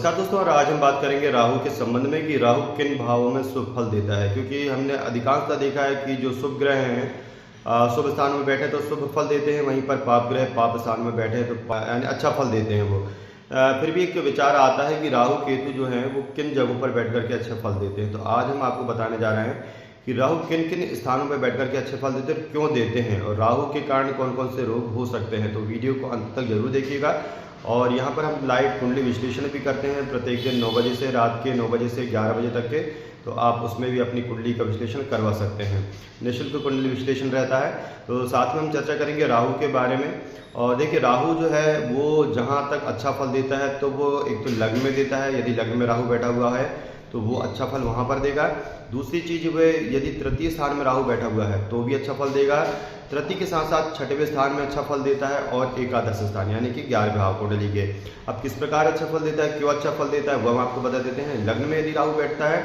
नमस्कार दोस्तों, और आज हम बात करेंगे राहु के संबंध में कि राहु किन भावों में शुभ फल देता है। क्योंकि हमने अधिकांशतः देखा है कि जो शुभ ग्रह हैं शुभ स्थान में बैठे तो शुभ फल देते हैं, वहीं पर पाप ग्रह पाप स्थान में बैठे तो यानी अच्छा फल देते हैं वो। फिर भी एक विचार आता है कि राहु केतु जो हैं वो किन जगहों पर बैठ करके अच्छे फल देते हैं। तो आज हम आपको बताने जा रहे हैं कि राहु किन किन स्थानों पर बैठ करके अच्छे फल देते हैं, क्यों देते हैं, और राहु के कारण कौन कौन से रोग हो सकते हैं। तो वीडियो को अंत तक जरूर देखिएगा। और यहाँ पर हम लाइव कुंडली विश्लेषण भी करते हैं प्रत्येक दिन 9 बजे से रात के 9 बजे से 11 बजे तक के। तो आप उसमें भी अपनी कुंडली का विश्लेषण करवा सकते हैं। निःशुल्क कुंडली विश्लेषण रहता है। तो साथ में हम चर्चा करेंगे राहु के बारे में। और देखिए, राहु जो है वो जहाँ तक अच्छा फल देता है तो वो एक तो लग्न में देता है। यदि लग्न में राहु बैठा हुआ है तो वो अच्छा फल वहाँ पर देगा। दूसरी चीज़ वो यदि तृतीय स्थान में राहु बैठा हुआ है तो भी अच्छा फल देगा। तृतीय के साथ साथ छठवें स्थान में अच्छा फल देता है, और एकादश स्थान यानी कि 11वें भाव कुंडली के। अब किस प्रकार अच्छा फल देता है, क्यों अच्छा फल देता है, वो हम आपको बता देते हैं। लग्न में यदि राहु बैठता है,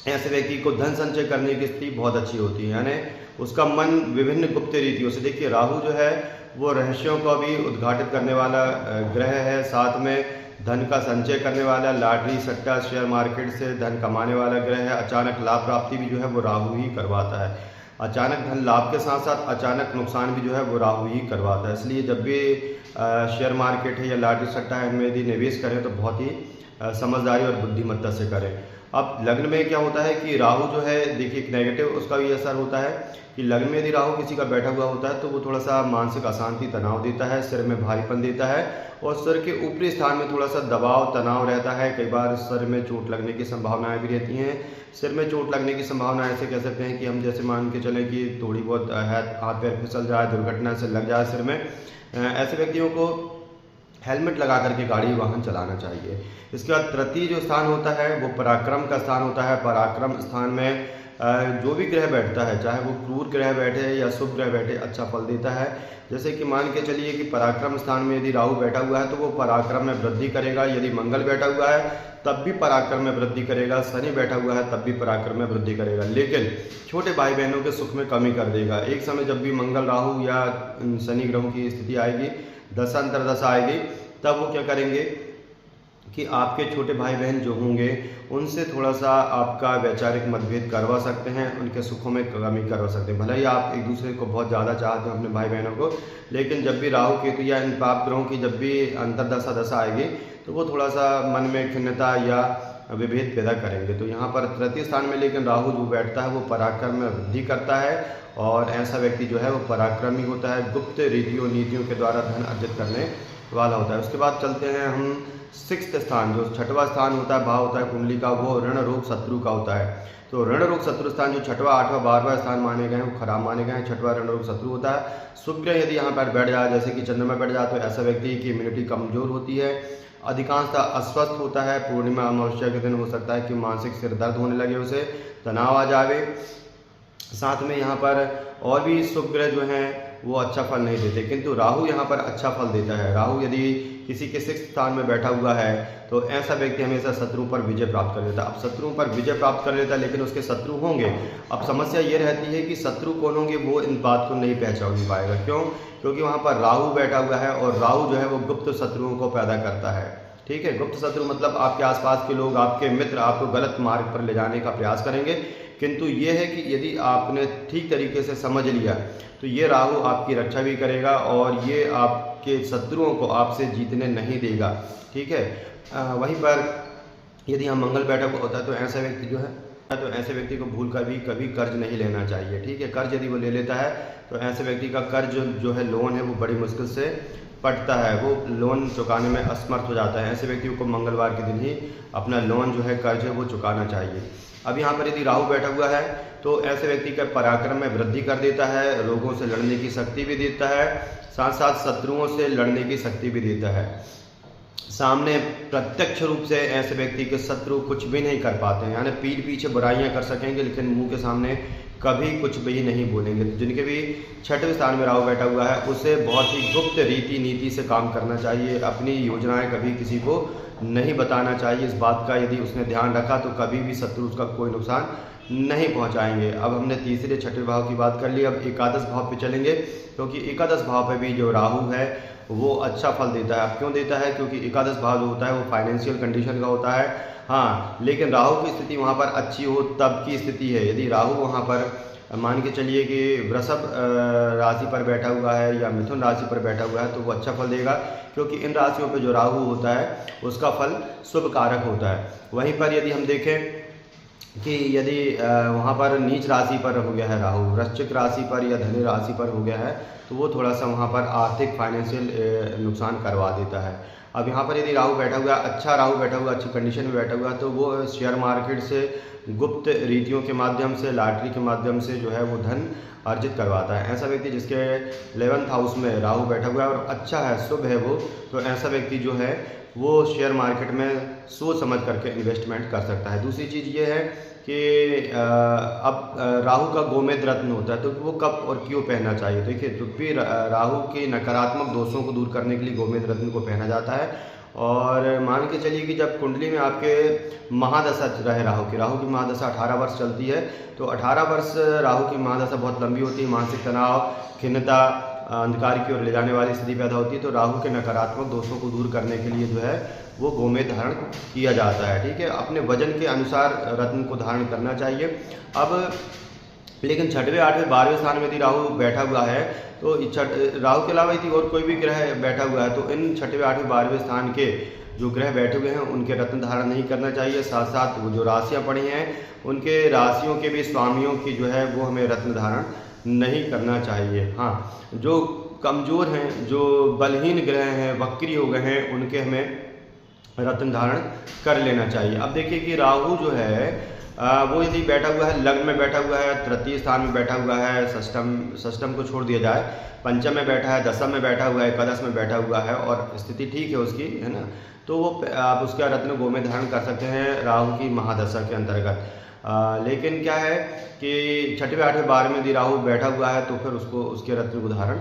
ऐसे व्यक्ति को धन संचय करने की स्थिति बहुत अच्छी होती है, यानी उसका मन विभिन्न गुप्त रीतियों से, देखिए राहु जो है वो रहस्यों को भी उद्घाटित करने वाला ग्रह है, साथ में धन का संचय करने वाला, लॉटरी सट्टा शेयर मार्केट से धन कमाने वाला ग्रह है। अचानक लाभ प्राप्ति भी जो है वो राहु ही करवाता है। अचानक धन लाभ के साथ साथ अचानक नुकसान भी जो है वो राहु ही करवाता है। इसलिए जब भी शेयर मार्केट है या लॉटरी सट्टा है, इनमें यदि निवेश करें तो बहुत ही समझदारी और बुद्धिमत्ता से करें। अब लग्न में क्या होता है कि राहु जो है, देखिए एक नेगेटिव उसका भी असर होता है कि लग्न में यदि राहु किसी का बैठा हुआ होता है तो वो थोड़ा सा मानसिक अशांति तनाव देता है, सिर में भारीपन देता है, और सिर के ऊपरी स्थान में थोड़ा सा दबाव तनाव रहता है। कई बार सिर में चोट लगने की संभावनाएं भी रहती हैं। सिर में चोट लगने की संभावना ऐसे कह सकते हैं कि हम जैसे मान के चलें कि थोड़ी बहुत हाथ पैर फिसल जाए, दुर्घटना से लग जाए सिर में, ऐसे व्यक्तियों को हेलमेट लगा करके गाड़ी वाहन चलाना चाहिए। इसके बाद तृतीय जो स्थान होता है वो पराक्रम का स्थान होता है। पराक्रम स्थान में जो भी ग्रह बैठता है, चाहे वो क्रूर ग्रह बैठे या शुभ ग्रह बैठे, अच्छा फल देता है। जैसे कि मान के चलिए कि पराक्रम स्थान में यदि राहु बैठा हुआ है तो वो पराक्रम में वृद्धि करेगा। यदि मंगल बैठा हुआ है तब भी पराक्रम में वृद्धि करेगा। शनि बैठा हुआ है तब भी पराक्रम में वृद्धि करेगा, लेकिन छोटे भाई बहनों के सुख में कमी कर देगा। एक समय जब भी मंगल राहु या शनि ग्रहों की स्थिति आएगी, दशा अंतरदशा आएगी, तब वो क्या करेंगे कि आपके छोटे भाई बहन जो होंगे उनसे थोड़ा सा आपका वैचारिक मतभेद करवा सकते हैं, उनके सुखों में कमी करवा सकते हैं। भले ही आप एक दूसरे को बहुत ज़्यादा चाहते हैं अपने भाई बहनों को, लेकिन जब भी राहु केतु या इन पाप ग्रहों की जब भी अंतरदशा आएगी तो वो थोड़ा सा मन में खिन्नता या विभेद पैदा करेंगे। तो यहाँ पर तृतीय स्थान में लेकिन राहु जो बैठता है वो पराक्रम में वृद्धि करता है, और ऐसा व्यक्ति जो है वो पराक्रमी होता है, गुप्त रीतियों नीतियों के द्वारा धन अर्जित करने वाला होता है। उसके बाद चलते हैं हम सिक्स्थ स्थान, जो छठवां स्थान होता है, भाव होता है कुंडली का, वो ऋण रोग शत्रु का होता है। तो ऋण रोग शत्रु स्थान जो छठवां, आठवां, 12वां स्थान माने गए हैं वो खराब माने गए हैं। छठवां ऋण रोग शत्रु होता है। शुभ ग्रह यदि यहाँ पर बैठ जाए, जैसे कि चंद्रमा बैठ जाए, तो ऐसा व्यक्ति की इम्यूनिटी कमजोर होती है, अधिकांशतः अस्वस्थ होता है। पूर्णिमा अमावस्या के दिन हो सकता है कि मानसिक सिर दर्द होने लगे, उसे तनाव आ जावे। साथ में यहाँ पर और भी शुभ ग्रह जो हैं वो अच्छा फल नहीं देते, किंतु राहु यहाँ पर अच्छा फल देता है। राहु यदि किसी के सिक्स्थ स्थान में बैठा हुआ है तो ऐसा व्यक्ति हमेशा शत्रुओं पर विजय प्राप्त कर लेता है। अब शत्रुओं पर विजय प्राप्त कर लेता है, लेकिन उसके शत्रु होंगे। अब समस्या ये रहती है कि शत्रु कौन होंगे वो इन बात को नहीं पहचान पाएगा। क्यों? क्योंकि वहाँ पर राहु बैठा हुआ है, और राहु जो है वो गुप्त शत्रुओं को पैदा करता है। ठीक है, गुप्त शत्रु मतलब आपके आसपास के लोग, आपके मित्र आपको गलत मार्ग पर ले जाने का प्रयास करेंगे। किंतु ये है कि यदि आपने ठीक तरीके से समझ लिया तो ये राहु आपकी रक्षा भी करेगा, और ये आपके शत्रुओं को आपसे जीतने नहीं देगा। ठीक है, वहीं पर यदि हम मंगल बैठा हुआ होता है तो ऐसा व्यक्ति जो है, तो ऐसे व्यक्ति को भूल कर भी कभी कर्ज नहीं लेना चाहिए। ठीक है, कर्ज यदि वो ले लेता है तो ऐसे व्यक्ति का कर्ज जो है, लोन है, वो बड़ी मुश्किल से पड़ता है, वो लोन चुकाने में असमर्थ हो जाता है। ऐसे व्यक्तियों को मंगलवार के दिन ही अपना लोन जो है, कर्ज है, वो चुकाना चाहिए। अब यहाँ पर यदि राहु बैठा हुआ है तो ऐसे व्यक्ति का पराक्रम में वृद्धि कर देता है, रोगों से लड़ने की शक्ति भी देता है, साथ साथ शत्रुओं से लड़ने की शक्ति भी देता है। सामने प्रत्यक्ष रूप से ऐसे व्यक्ति के शत्रु कुछ भी नहीं कर पाते हैं, यानी पीठ पीछे बुराइयां कर सकेंगे लेकिन मुंह के सामने कभी कुछ भी नहीं बोलेंगे। तो जिनके भी छठवें स्थान में राहु बैठा हुआ है उसे बहुत ही गुप्त रीति नीति से काम करना चाहिए। अपनी योजनाएं कभी किसी को नहीं बताना चाहिए। इस बात का यदि उसने ध्यान रखा तो कभी भी शत्रु उसका कोई नुकसान नहीं पहुंचाएंगे। अब हमने तीसरे छठे भाव की बात कर ली, अब एकादश भाव पे चलेंगे, क्योंकि एकादश भाव पे भी जो राहु है वो अच्छा फल देता है। अब क्यों देता है? क्योंकि एकादश भाव जो होता है वो फाइनेंशियल कंडीशन का होता है। हाँ, लेकिन राहु की स्थिति वहाँ पर अच्छी हो तब की स्थिति है। यदि राहु वहाँ पर मान के चलिए कि वृषभ राशि पर बैठा हुआ है या मिथुन राशि पर बैठा हुआ है तो वो अच्छा फल देगा, क्योंकि इन राशियों पे जो राहु होता है उसका फल शुभ कारक होता है। वहीं पर यदि हम देखें कि यदि वहाँ पर नीच राशि पर हो गया है राहु, वृश्चिक राशि पर या धनु राशि पर हो गया है तो वो थोड़ा सा वहाँ पर आर्थिक फाइनेंशियल नुकसान करवा देता है। अब यहाँ पर यदि राहु बैठा हुआ है, अच्छा राहु बैठा हुआ, अच्छी कंडीशन में बैठा हुआ है, तो वो शेयर मार्केट से, गुप्त रीतियों के माध्यम से, लॉटरी के माध्यम से जो है वो धन अर्जित करवाता है। ऐसा व्यक्ति जिसके 11th हाउस में राहु बैठा हुआ है और अच्छा है, शुभ है वो, तो ऐसा व्यक्ति जो है वो शेयर मार्केट में सोच समझ करके इन्वेस्टमेंट कर सकता है। दूसरी चीज़ ये है कि अब राहु का गोमेद रत्न होता है, तो वो कब और क्यों पहनना चाहिए? देखिए, तो भी राहु के नकारात्मक दोषों को दूर करने के लिए गोमेद रत्न को पहना जाता है। और मान के चलिए कि जब कुंडली में आपके महादशा रहे राहु की महादशा 18 वर्ष चलती है, तो 18 वर्ष राहु की महादशा बहुत लंबी होती है। मानसिक तनाव, खिन्नता, अंधकार की ओर ले जाने वाली स्थिति पैदा होती है। तो राहु के नकारात्मक दोषों को दूर करने के लिए जो है वो गोमेद धारण किया जाता है। ठीक है, अपने वजन के अनुसार रत्न को धारण करना चाहिए। अब लेकिन 6वें, 8वें, 12वें स्थान में यदि राहु बैठा हुआ है तो राहु के अलावा यदि और कोई भी ग्रह बैठा हुआ है तो इन 6वें, 8वें, 12वें स्थान के जो ग्रह बैठे हुए हैं उनके रत्न धारण नहीं करना चाहिए। साथ साथ वो जो राशियाँ पड़ी हैं उनके राशियों के भी स्वामियों की जो है वो हमें रत्न धारण नहीं करना चाहिए। हाँ, जो कमज़ोर हैं, जो बलहीन ग्रह हैं, वक्री हो गए हैं, उनके हमें रत्न धारण कर लेना चाहिए। अब देखिए कि राहु जो है वो यदि बैठा हुआ है, लग्न में बैठा हुआ है, तृतीय स्थान में बैठा हुआ है, षष्टम को छोड़ दिया जाए, पंचम में बैठा है, दशम में बैठा हुआ है, एकादश में बैठा हुआ है और स्थिति ठीक है उसकी, है ना, तो वो आप उसका रत्न गोमेद धारण कर सकते हैं राहु की महादशा के अंतर्गत। लेकिन क्या है कि 6वें, 8वें, 12वें यदि राहु बैठा हुआ है तो फिर उसको उसके रत्न को धारण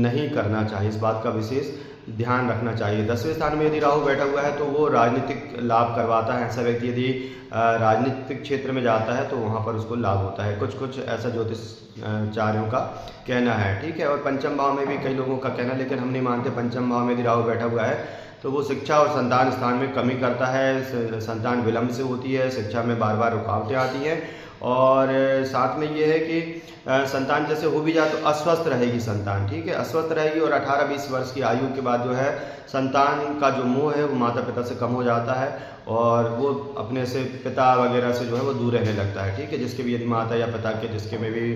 नहीं करना चाहिए। इस बात का विशेष ध्यान रखना चाहिए। 10वें स्थान में यदि राहु बैठा हुआ है तो वो राजनीतिक लाभ करवाता है। ऐसा व्यक्ति यदि राजनीतिक क्षेत्र में जाता है तो वहाँ पर उसको लाभ होता है, कुछ ऐसा ज्योतिषाचार्यों का कहना है। ठीक है, और पंचम भाव में भी कई लोगों का कहना है, लेकिन हम नहीं मानते। पंचम भाव में यदि राहु बैठा हुआ है तो वो शिक्षा और संतान स्थान में कमी करता है, संतान विलंब से होती है, शिक्षा में बार बार रुकावटें आती हैं और साथ में ये है कि संतान जैसे हो भी जाए तो अस्वस्थ रहेगी संतान। ठीक है, अस्वस्थ रहेगी और 18-20 वर्ष की आयु के बाद जो है संतान का जो मोह है वो माता पिता से कम हो जाता है और वो अपने से पिता वगैरह से जो है वो दूर रहने लगता है। ठीक है, जिसके भी यदि माता या पिता के जिसके में भी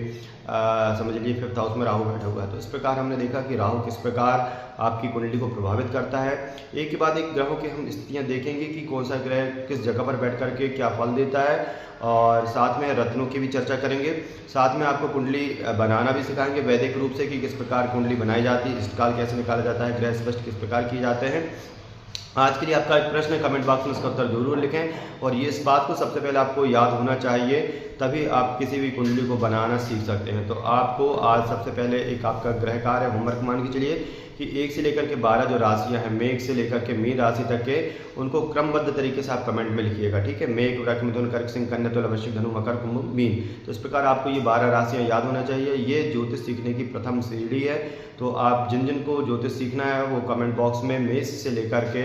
समझ लीजिए 5th हाउस में राहु बैठा हुआ है। तो इस प्रकार हमने देखा कि राहु किस प्रकार आपकी कुंडली को प्रभावित करता है। एक के बाद एक ग्रहों की हम स्थितियाँ देखेंगे कि कौन सा ग्रह किस जगह पर बैठ करके क्या फल देता है और साथ में रत्नों की भी चर्चा करेंगे। साथ में आपको कुंडली बनाना भी सिखाएंगे वैदिक रूप से कि किस प्रकार कुंडली बनाई जाती है, इष्टकाल कैसे निकाला जाता है, ग्रह स्पष्ट किस प्रकार किए जाते हैं। आज के लिए आपका एक प्रश्न है, कमेंट बॉक्स में इसका उत्तर जरूर लिखें और ये इस बात को सबसे पहले आपको याद होना चाहिए, तभी आप किसी भी कुंडली को बनाना सीख सकते हैं। तो आपको आज सबसे पहले एक आपका ग्रह कार्य होमवर्क मान के चलिए कि 1 से लेकर के 12 जो राशियां हैं, मेघ से लेकर के मीन राशि तक के, उनको क्रमबद्ध तरीके से आप कमेंट में लिखिएगा। ठीक है, मेघ, वृक, मिथुन, कर्क, सिंह, कन्या, तुला, वृश्चिक, धनु, मकर, कुंभ, मीन। तो इस प्रकार आपको ये 12 राशियां याद होना चाहिए। ये ज्योतिष सीखने की प्रथम सीढ़ी है। तो आप जिन जिन को ज्योतिष सीखना है वो कमेंट बॉक्स में मेष से लेकर के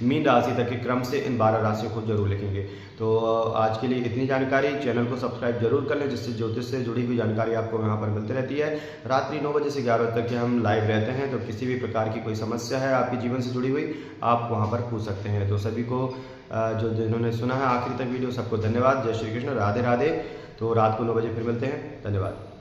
मीन राशि तक के क्रम से इन 12 राशियों को जरूर लिखेंगे। तो आज के लिए इतनी जानकारी। चैनल को सब्सक्राइब जरूर कर लें जिससे ज्योतिष से जुड़ी हुई जानकारी आपको यहाँ पर मिलती रहती है। रात्रि 9 बजे से 11 बजे तक के हम लाइव रहते हैं, तो किसी भी प्रकार की कोई समस्या है आपके जीवन से जुड़ी हुई आप वहाँ पर पूछ सकते हैं। तो सभी को जो जिन्होंने सुना है आखिरी तक वीडियो, सबको धन्यवाद। जय श्री कृष्ण, राधे राधे। तो रात को 9 बजे फिर मिलते हैं। धन्यवाद।